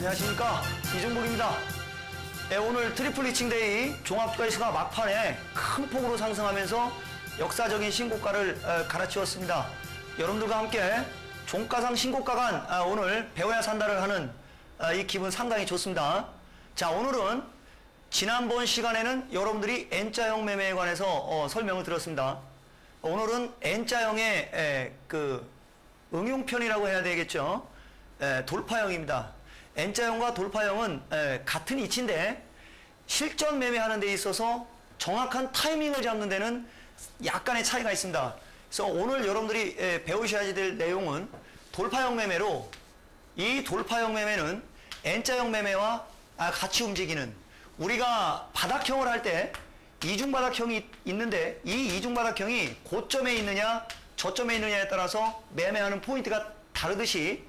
안녕하십니까, 이종복입니다. 네, 오늘 트리플 리칭데이 종합지수가 막판에 큰 폭으로 상승하면서 역사적인 신고가를 갈아치웠습니다. 여러분들과 함께 종가상 신고가간 오늘 배워야 산다를 하는 이 기분 상당히 좋습니다. 자, 오늘은 지난번 시간에는 여러분들이 N자형 매매에 관해서 설명을 드렸습니다. 오늘은 N자형의 그 응용편이라고 해야 되겠죠. 돌파형입니다. N자형과 돌파형은 같은 이치인데 실전 매매하는 데 있어서 정확한 타이밍을 잡는 데는 약간의 차이가 있습니다. 그래서 오늘 여러분들이 배우셔야 될 내용은 돌파형 매매로, 이 돌파형 매매는 N자형 매매와 같이 움직이는, 우리가 바닥형을 할 때 이중바닥형이 있는데 이 이중바닥형이 고점에 있느냐 저점에 있느냐에 따라서 매매하는 포인트가 다르듯이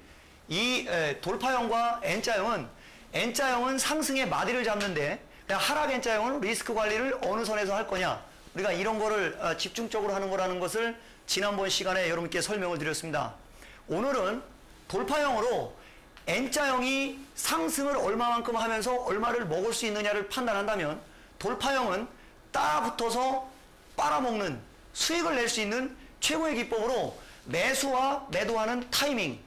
이 돌파형과 N자형은 상승의 마디를 잡는데, 그냥 하락 N자형은 리스크 관리를 어느 선에서 할 거냐, 우리가 이런 거를 집중적으로 하는 거라는 것을 지난번 시간에 여러분께 설명을 드렸습니다. 오늘은 돌파형으로 N자형이 상승을 얼마만큼 하면서 얼마를 먹을 수 있느냐를 판단한다면, 돌파형은 따라붙어서 빨아먹는, 수익을 낼 수 있는 최고의 기법으로 매수와 매도하는 타이밍,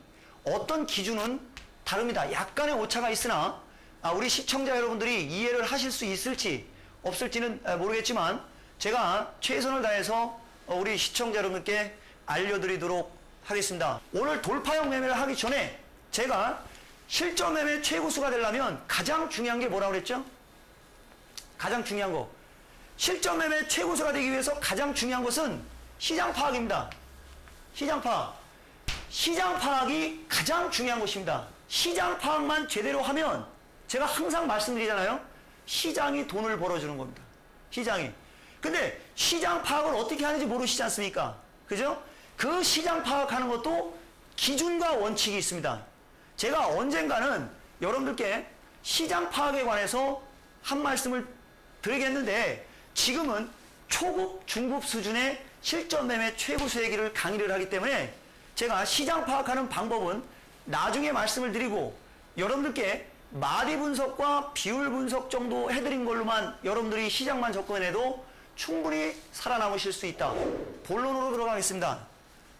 어떤 기준은 다릅니다. 약간의 오차가 있으나 우리 시청자 여러분들이 이해를 하실 수 있을지 없을지는 모르겠지만 제가 최선을 다해서 우리 시청자 여러분께 알려드리도록 하겠습니다. 오늘 돌파형 매매를 하기 전에 제가 실전 매매 최고수가 되려면 가장 중요한 게 뭐라고 그랬죠? 가장 중요한 거, 실전 매매 최고수가 되기 위해서 가장 중요한 것은 시장 파악입니다. 시장 파악. 시장 파악이 가장 중요한 것입니다. 시장 파악만 제대로 하면, 제가 항상 말씀드리잖아요. 시장이 돈을 벌어주는 겁니다. 시장이. 근데 시장 파악을 어떻게 하는지 모르시지 않습니까? 그죠? 그 시장 파악하는 것도 기준과 원칙이 있습니다. 제가 언젠가는 여러분들께 시장 파악에 관해서 한 말씀을 드리겠는데, 지금은 초급, 중급 수준의 실전 매매 최고 수익을 강의를 하기 때문에 제가 시장 파악하는 방법은 나중에 말씀을 드리고, 여러분들께 마디 분석과 비율 분석 정도 해드린 걸로만 여러분들이 시장만 접근해도 충분히 살아남으실 수 있다. 본론으로 들어가겠습니다.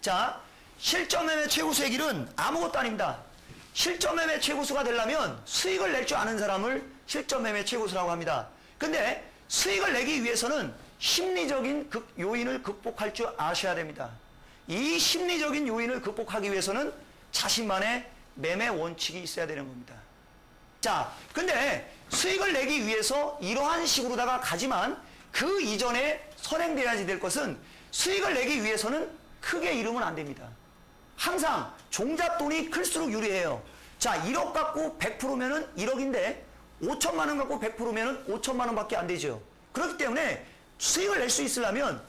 자, 실전 매매 최고 수익일은 아무것도 아닙니다. 실전 매매 최고수가 되려면 수익을 낼 줄 아는 사람을 실전 매매 최고수라고 합니다. 근데 수익을 내기 위해서는 심리적인 요인을 극복할 줄 아셔야 됩니다. 이 심리적인 요인을 극복하기 위해서는 자신만의 매매 원칙이 있어야 되는 겁니다. 자, 근데 수익을 내기 위해서 이러한 식으로다가 가지만 그 이전에 선행돼야지 될 것은, 수익을 내기 위해서는 크게 잃으면 안 됩니다. 항상 종잣돈이 클수록 유리해요. 자, 1억 갖고 100%면은 1억인데 5천만 원 갖고 100%면은 5천만 원밖에 안 되죠. 그렇기 때문에 수익을 낼 수 있으려면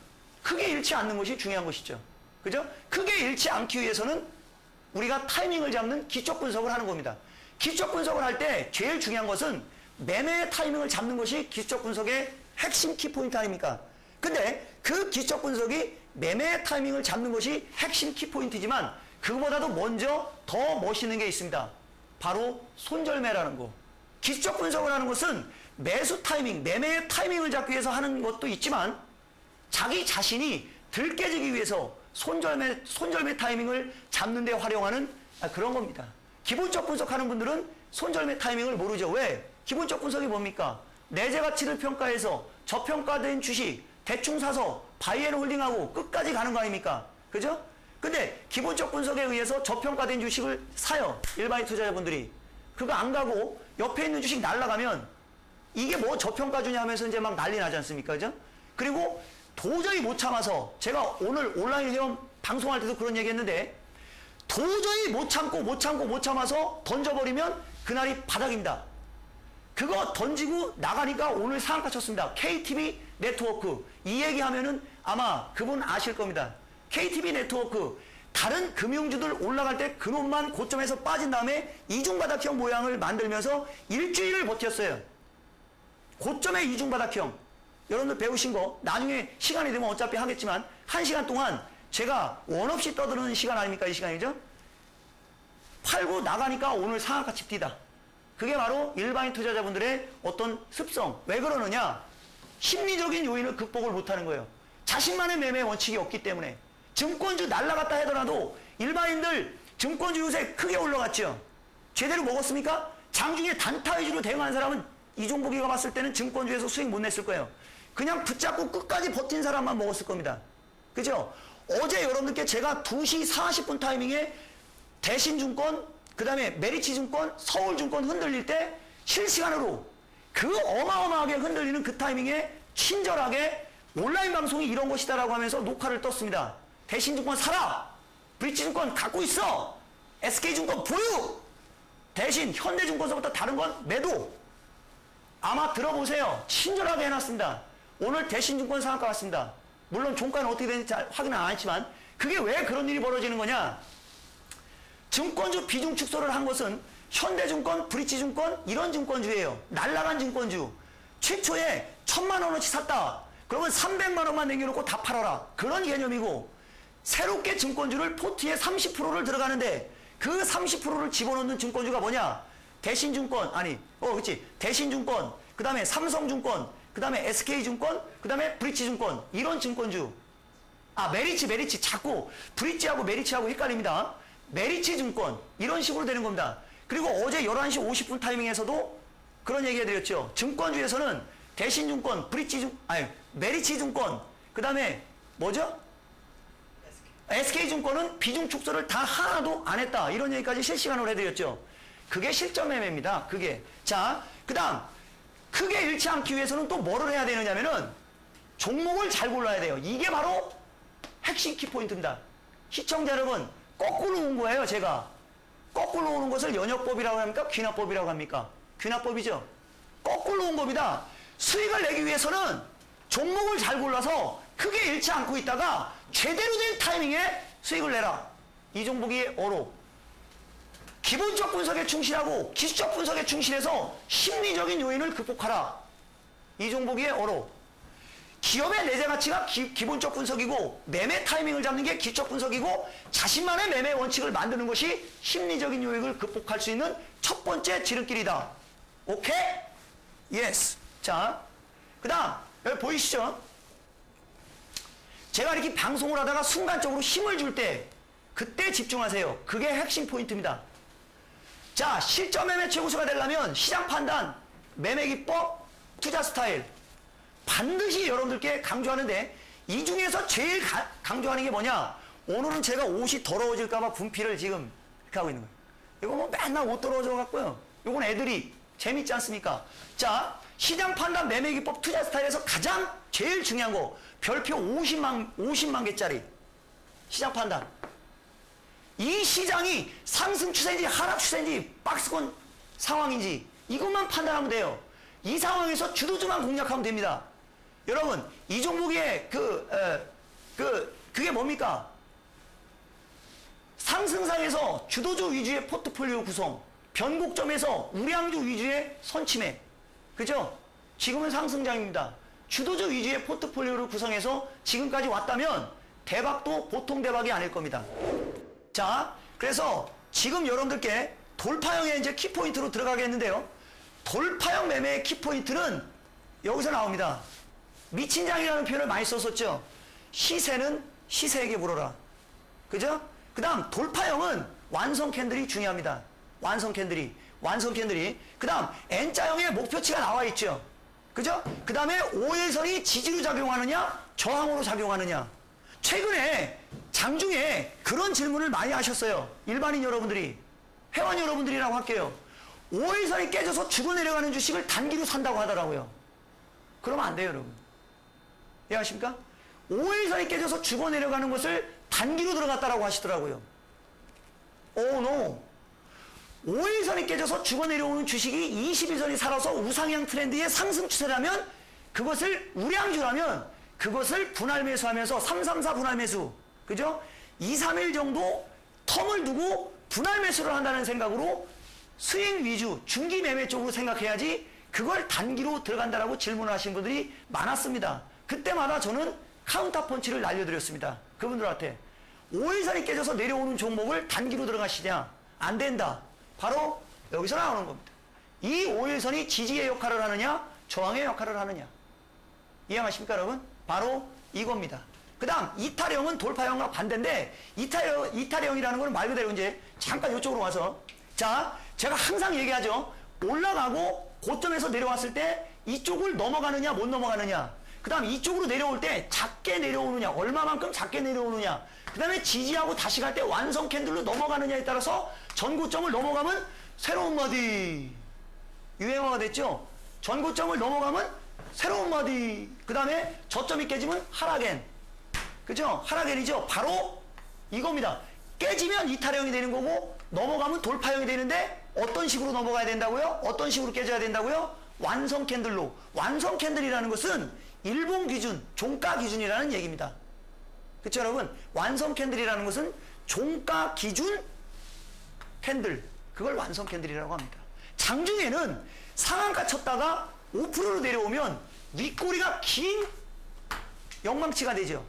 크게 잃지 않는 것이 중요한 것이죠. 그죠? 크게 잃지 않기 위해서는 우리가 타이밍을 잡는 기초 분석을 하는 겁니다. 기초 분석을 할 때 제일 중요한 것은 매매의 타이밍을 잡는 것이 기초 분석의 핵심 키포인트 아닙니까? 근데 그 기초 분석이 매매의 타이밍을 잡는 것이 핵심 키포인트지만, 그거보다도 먼저 더 멋있는 게 있습니다. 바로 손절매라는 거. 기초 분석을 하는 것은 매수 타이밍, 매매의 타이밍을 잡기 위해서 하는 것도 있지만, 자기 자신이 덜 깨지기 위해서 손절매 타이밍을 잡는 데 활용하는 그런 겁니다. 기본적 분석하는 분들은 손절매 타이밍을 모르죠. 왜? 기본적 분석이 뭡니까? 내재 가치를 평가해서 저평가된 주식 대충 사서 바이앤홀딩하고 끝까지 가는 거 아닙니까? 그죠? 근데 기본적 분석에 의해서 저평가된 주식을 사요. 일반인 투자자분들이. 그거 안 가고 옆에 있는 주식 날라가면 이게 뭐 저평가주냐 하면서 이제 막 난리 나지 않습니까? 그죠? 그리고 도저히 못 참아서, 제가 오늘 온라인 회원 방송할 때도 그런 얘기 했는데, 도저히 못 참아서 던져버리면 그날이 바닥입니다. 그거 던지고 나가니까 오늘 상한가 쳤습니다. KTB 네트워크. 이 얘기하면은 아마 그분 아실 겁니다. KTB 네트워크. 다른 금융주들 올라갈 때 그놈만 고점에서 빠진 다음에 이중바닥형 모양을 만들면서 일주일을 버텼어요. 고점의 이중바닥형. 여러분들 배우신 거 나중에 시간이 되면 어차피 하겠지만 1시간 동안 제가 원 없이 떠드는 시간 아닙니까? 이 시간이죠? 팔고 나가니까 오늘 상한가 칩디다. 그게 바로 일반인 투자자분들의 어떤 습성. 왜 그러느냐? 심리적인 요인을 극복을 못하는 거예요. 자신만의 매매 원칙이 없기 때문에. 증권주 날라갔다 하더라도 일반인들 증권주 요새 크게 올라갔죠. 제대로 먹었습니까? 장중에 단타 위주로 대응한 사람은 이종복이가 봤을 때는 증권주에서 수익 못 냈을 거예요. 그냥 붙잡고 끝까지 버틴 사람만 먹었을 겁니다. 그죠? 어제 여러분들께 제가 2시 40분 타이밍에 대신증권, 그 다음에 메리츠증권, 서울증권 흔들릴 때 실시간으로 그 어마어마하게 흔들리는 그 타이밍에 친절하게 온라인 방송이 이런 것이다라고 하면서 녹화를 떴습니다. 대신증권 사라! 브릿지증권 갖고 있어! SK증권 보유! 대신 현대증권서부터 다른 건 매도! 아마 들어보세요. 친절하게 해놨습니다. 오늘 대신증권 상한가 왔습니다. 물론 종가는 어떻게 되는지 잘 확인은 안 했지만 그게 왜 그런 일이 벌어지는 거냐? 증권주 비중 축소를 한 것은 현대증권, 브릿지증권 이런 증권주예요. 날라간 증권주. 최초에 1,000만 원어치 샀다. 그러면 300만 원만 남겨놓고 다 팔아라. 그런 개념이고 새롭게 증권주를 포트에 30%를 들어가는데 그 30%를 집어넣는 증권주가 뭐냐? 대신증권, 그렇지. 대신증권, 그 다음에 삼성증권, 그 다음에 SK증권, 그 다음에 브릿지증권 이런 증권주. 메리츠 자꾸 브릿지하고 메리츠하고 헷갈립니다. 메리츠증권 이런 식으로 되는 겁니다. 그리고 어제 11시 50분 타이밍에서도 그런 얘기 해드렸죠. 증권주에서는 대신증권, 메리츠증권, 그 다음에 뭐죠? SK증권은 비중 축소를 다 하나도 안 했다. 이런 얘기까지 실시간으로 해드렸죠. 그게 실전 매매입니다. 그게. 자, 그 다음 크게 잃지 않기 위해서는 또 뭐를 해야 되느냐면은 종목을 잘 골라야 돼요. 이게 바로 핵심 키포인트입니다. 시청자 여러분, 거꾸로 온 거예요, 제가. 거꾸로 오는 것을 연역법이라고 합니까? 귀납법이라고 합니까? 귀납법이죠. 거꾸로 온 겁니다. 수익을 내기 위해서는 종목을 잘 골라서 크게 잃지 않고 있다가 제대로 된 타이밍에 수익을 내라. 이종복이의 어로. 기본적 분석에 충실하고 기술적 분석에 충실해서 심리적인 요인을 극복하라. 이종복이의 어로. 기업의 내재 가치가 기본적 분석이고 매매 타이밍을 잡는 게 기술적 분석이고 자신만의 매매 원칙을 만드는 것이 심리적인 요인을 극복할 수 있는 첫 번째 지름길이다. 오케이? 예스. 자, 그 다음 여기 보이시죠? 제가 이렇게 방송을 하다가 순간적으로 힘을 줄 때 그때 집중하세요. 그게 핵심 포인트입니다. 자, 실전 매매 최고수가 되려면 시장 판단, 매매 기법, 투자 스타일 반드시 여러분들께 강조하는데 이 중에서 제일 강조하는 게 뭐냐? 오늘은 제가 옷이 더러워질까봐 분필을 지금 이렇게 하고 있는 거예요. 이거 뭐 맨날 옷 더러워져 갖고요. 이건 애들이 재밌지 않습니까? 자, 시장 판단, 매매 기법, 투자 스타일에서 가장 제일 중요한 거 별표 50만 개짜리 시장 판단. 이 시장이 상승 추세인지 하락 추세인지 박스권 상황인지 이것만 판단하면 돼요. 이 상황에서 주도주만 공략하면 됩니다. 여러분, 이 종목의 그게 뭡니까? 상승상에서 주도주 위주의 포트폴리오 구성, 변곡점에서 우량주 위주의 선침해. 그죠? 지금은 상승장입니다. 주도주 위주의 포트폴리오를 구성해서 지금까지 왔다면 대박도 보통 대박이 아닐 겁니다. 자, 그래서 지금 여러분들께 돌파형의 이제 키포인트로 들어가겠는데요. 돌파형 매매의 키포인트는 여기서 나옵니다. 미친장이라는 표현을 많이 썼었죠. 시세는 시세에게 물어라. 그죠? 그 다음 돌파형은 완성 캔들이 중요합니다. 완성 캔들이. 그 다음 N자형의 목표치가 나와 있죠. 그죠? 그 다음에 5일선이 지지로 작용하느냐 저항으로 작용하느냐. 최근에 장중에 그런 질문을 많이 하셨어요. 일반인 여러분들이. 회원 여러분들이라고 할게요. 5일선이 깨져서 죽어 내려가는 주식을 단기로 산다고 하더라고요. 그러면 안 돼요, 여러분. 이해하십니까? 5일선이 깨져서 죽어 내려가는 것을 단기로 들어갔다라고 하시더라고요. no. 5일선이 깨져서 죽어 내려오는 주식이 21선이 살아서 우상향 트렌드의 상승 추세라면 그것을 우량주라면 그것을 분할 매수하면서 334 분할 매수. 그죠? 2, 3일 정도 텀을 두고 분할 매수를 한다는 생각으로 수익 위주, 중기 매매 쪽으로 생각해야지 그걸 단기로 들어간다라고 질문을 하신 분들이 많았습니다. 그때마다 저는 카운터 펀치를 날려드렸습니다. 그분들한테. 5일선이 깨져서 내려오는 종목을 단기로 들어가시냐? 안 된다. 바로 여기서 나오는 겁니다. 이 5일선이 지지의 역할을 하느냐 저항의 역할을 하느냐 이해하십니까 여러분? 바로 이겁니다. 그 다음 이탈형은 돌파형과 반대인데 이탈형이라는 건 말 그대로 이제 잠깐 이쪽으로 와서 자 제가 항상 얘기하죠. 올라가고 고점에서 내려왔을 때 이쪽을 넘어가느냐 못 넘어가느냐 그 다음 이쪽으로 내려올 때 작게 내려오느냐 얼마만큼 작게 내려오느냐 그 다음에 지지하고 다시 갈 때 완성 캔들로 넘어가느냐에 따라서 전고점을 넘어가면 새로운 마디 유행어가 됐죠. 전고점을 넘어가면 새로운 마디 그 다음에 저점이 깨지면 하락엔 그죠? 하락엔이죠. 바로 이겁니다. 깨지면 이탈형이 되는 거고 넘어가면 돌파형이 되는데 어떤 식으로 넘어가야 된다고요? 어떤 식으로 깨져야 된다고요? 완성 캔들로. 완성 캔들이라는 것은 일본 기준, 종가 기준이라는 얘기입니다. 그쵸 여러분? 완성 캔들이라는 것은 종가 기준 캔들 그걸 완성 캔들이라고 합니다. 장중에는 상한가 쳤다가 5%로 내려오면 윗꼬리가 긴 영망치가 되죠.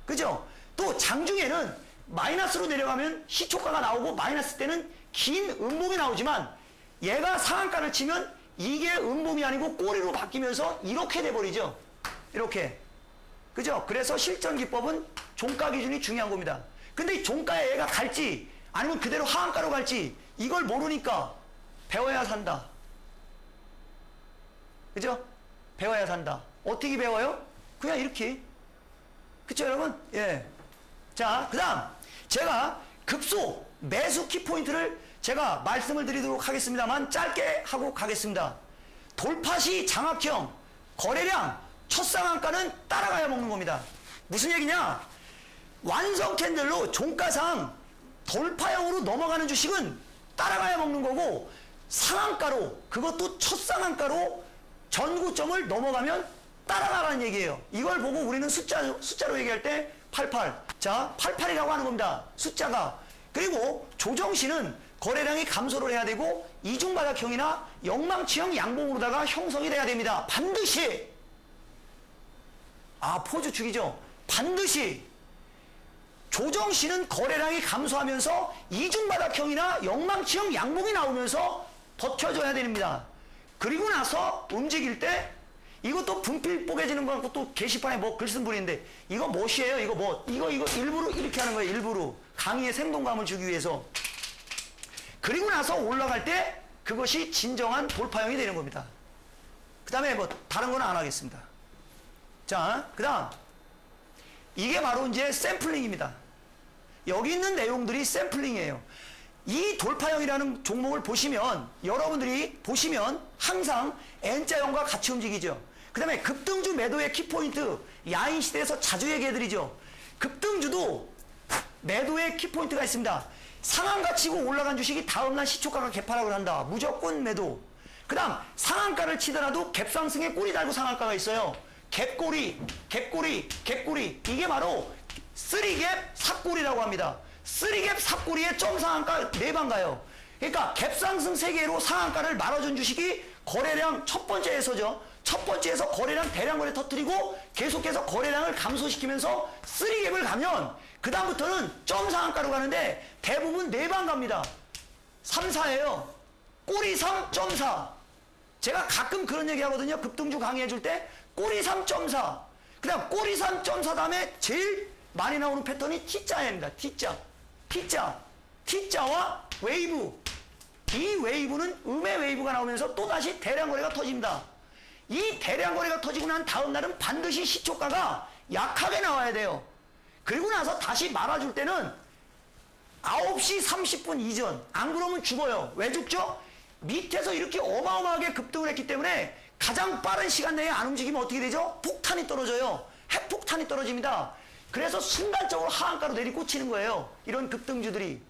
그죠? 또 장중에는 마이너스로 내려가면 시초가가 나오고 마이너스 때는 긴 음봉이 나오지만 얘가 상한가를 치면 이게 음봉이 아니고 꼬리로 바뀌면서 이렇게 돼버리죠. 이렇게. 그죠? 그래서 실전 기법은 종가 기준이 중요한 겁니다. 근데 이 종가에 얘가 갈지 아니면 그대로 하한가로 갈지 이걸 모르니까 배워야 산다. 그죠? 배워야 산다. 어떻게 배워요? 그냥 이렇게. 그쵸 여러분? 예. 자, 그 다음 제가 급소 매수 키포인트를 제가 말씀을 드리도록 하겠습니다만 짧게 하고 가겠습니다. 돌파시 장악형 거래량 첫 상한가는 따라가야 먹는 겁니다. 무슨 얘기냐? 완성 캔들로 종가상 돌파형으로 넘어가는 주식은 따라가야 먹는 거고 상한가로 그것도 첫 상한가로 전고점을 넘어가면 따라가라는 얘기예요. 이걸 보고 우리는 숫자로 얘기할 때 88. 자, 88이라고 하는 겁니다. 숫자가. 그리고 조정시는 거래량이 감소를 해야 되고 이중바닥형이나 영망치형 양봉으로다가 형성이 돼야 됩니다. 반드시. 포즈축이죠. 반드시. 조정시는 거래량이 감소하면서 이중바닥형이나 영망치형 양봉이 나오면서 버텨줘야 됩니다. 그리고 나서 움직일 때 이것도 분필 뽀개지는 거 같고 또 게시판에 뭐 글 쓴 분인데 이거 무엇이에요? 이거 일부러 이렇게 하는 거예요. 일부러 강의에 생동감을 주기 위해서. 그리고 나서 올라갈 때 그것이 진정한 돌파형이 되는 겁니다. 그 다음에 뭐 다른 건 안 하겠습니다. 자, 그 다음 이게 바로 이제 샘플링입니다. 여기 있는 내용들이 샘플링이에요. 이 돌파형이라는 종목을 보시면 여러분들이 보시면 항상 N자형과 같이 움직이죠. 그 다음에 급등주 매도의 키포인트 야인 시대에서 자주 얘기해드리죠. 급등주도 매도의 키포인트가 있습니다. 상한가 치고 올라간 주식이 다음날 시초가가 개파락을 한다. 무조건 매도. 그 다음 상한가를 치더라도 갭상승에 꼬리 달고 상한가가 있어요. 갭꼬리, 갭꼬리, 갭꼬리. 이게 바로 3갭 삽꼬리라고 합니다. 3갭 삽꼬리에 점 상한가 4방 가요. 그러니까 갭상승 3개로 상한가를 말아준 주식이 거래량 첫 번째에서죠. 첫 번째에서 거래량 대량 거래 터뜨리고 계속해서 거래량을 감소시키면서 3갭을 가면 그 다음부터는 점 상한가로 가는데 대부분 4방 갑니다. 3, 4예요. 꼬리 3, 점 4. 제가 가끔 그런 얘기 하거든요. 급등주 강의해 줄 때 꼬리 3.4. 그 다음 꼬리 3.4 다음에 제일 많이 나오는 패턴이 T자입니다. T자. T자. T자와 웨이브. 이 웨이브는 음의 웨이브가 나오면서 또다시 대량 거래가 터집니다. 이 대량 거래가 터지고 난 다음 날은 반드시 시초가가 약하게 나와야 돼요. 그리고 나서 다시 말아줄 때는 9시 30분 이전. 안 그러면 죽어요. 왜 죽죠? 밑에서 이렇게 어마어마하게 급등을 했기 때문에 가장 빠른 시간 내에 안 움직이면 어떻게 되죠? 폭탄이 떨어져요. 핵폭탄이 떨어집니다. 그래서 순간적으로 하한가로 내리꽂히는 거예요. 이런 급등주들이.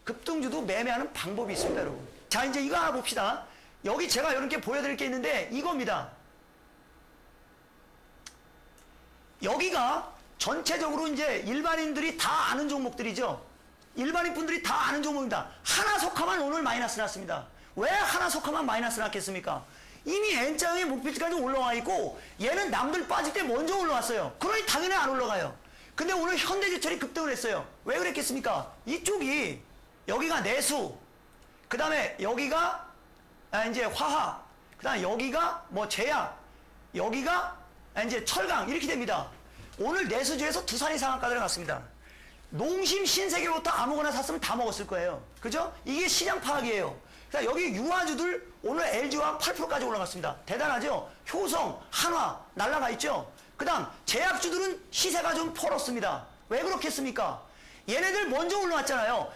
급등주도 매매하는 방법이 있습니다, 여러분. 자, 이제 이거 하나 봅시다. 여기 제가 이렇게 보여드릴 게 있는데 이겁니다. 여기가 전체적으로 이제 일반인들이 다 아는 종목들이죠. 일반인 분들이 다 아는 종목입니다. 하나 속하면 오늘 마이너스 났습니다. 왜 하나 속하면 마이너스 났겠습니까? 이미 N자형의 목표치까지 올라와 있고 얘는 남들 빠질 때 먼저 올라왔어요. 그러니 당연히 안 올라가요. 근데 오늘 현대제철이 급등을 했어요. 왜 그랬겠습니까? 이쪽이 여기가 내수 그 다음에 여기가 이제 화학, 그다음 여기가 뭐 제약, 여기가 이제 철강 이렇게 됩니다. 오늘 내수주에서 두산이 상한가 들어갔습니다. 농심, 신세계부터 아무거나 샀으면 다 먹었을 거예요. 그죠? 이게 시장 파악이에요. 그러니까 여기 유화주들 오늘 LG화학 8%까지 올라갔습니다. 대단하죠? 효성, 한화 날라가 있죠? 그 다음 제약주들은 시세가 좀 펄었습니다. 왜 그렇겠습니까? 얘네들 먼저 올라왔잖아요.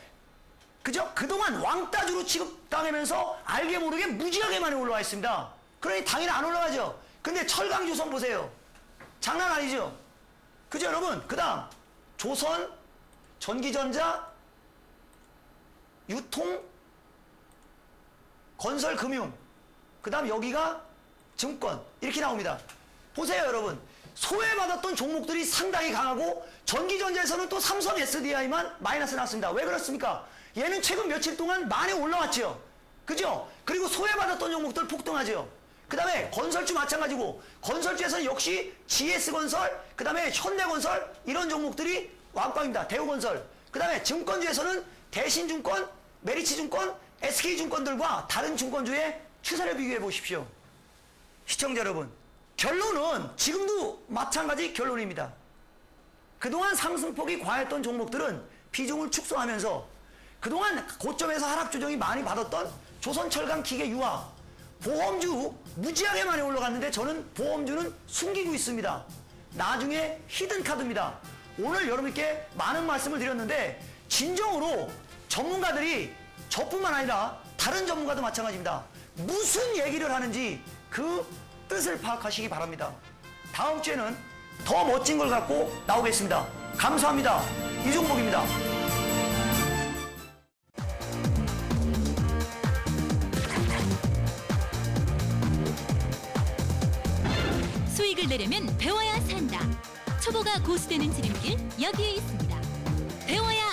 그죠? 그동안 왕따주로 취급당하면서 알게 모르게 무지하게 많이 올라와 있습니다. 그러니 당연히 안 올라가죠. 근데 철강조선 보세요. 장난 아니죠? 그죠 여러분? 그 다음 조선, 전기전자, 유통, 건설, 금융, 그 다음 여기가 증권 이렇게 나옵니다. 보세요 여러분. 소외받았던 종목들이 상당히 강하고 전기전자에서는 또 삼성 SDI만 마이너스 났습니다. 왜 그렇습니까? 얘는 최근 며칠 동안 많이 올라왔죠. 그죠? 그리고 소외받았던 종목들 폭등하죠. 그 다음에 건설주 마찬가지고 건설주에서는 역시 GS건설, 그 다음에 현대건설 이런 종목들이 왕꽝입니다. 대우건설. 그 다음에 증권주에서는 대신증권, 메리츠증권, SK증권들과 다른 증권주의 추세를 비교해 보십시오. 시청자 여러분, 결론은 지금도 마찬가지 결론입니다. 그동안 상승폭이 과했던 종목들은 비중을 축소하면서 그동안 고점에서 하락 조정이 많이 받았던 조선철강, 기계, 유화, 보험주 무지하게 많이 올라갔는데 저는 보험주는 숨기고 있습니다. 나중에 히든카드입니다. 오늘 여러분께 많은 말씀을 드렸는데 진정으로 전문가들이 저뿐만 아니라 다른 전문가도 마찬가지입니다. 무슨 얘기를 하는지 그 뜻을 파악하시기 바랍니다. 다음 주에는 더 멋진 걸 갖고 나오겠습니다. 감사합니다. 이종복입니다. 수익을 내려면 배워야 산다. 초보가 고수되는 지름길 여기에 있습니다. 배워야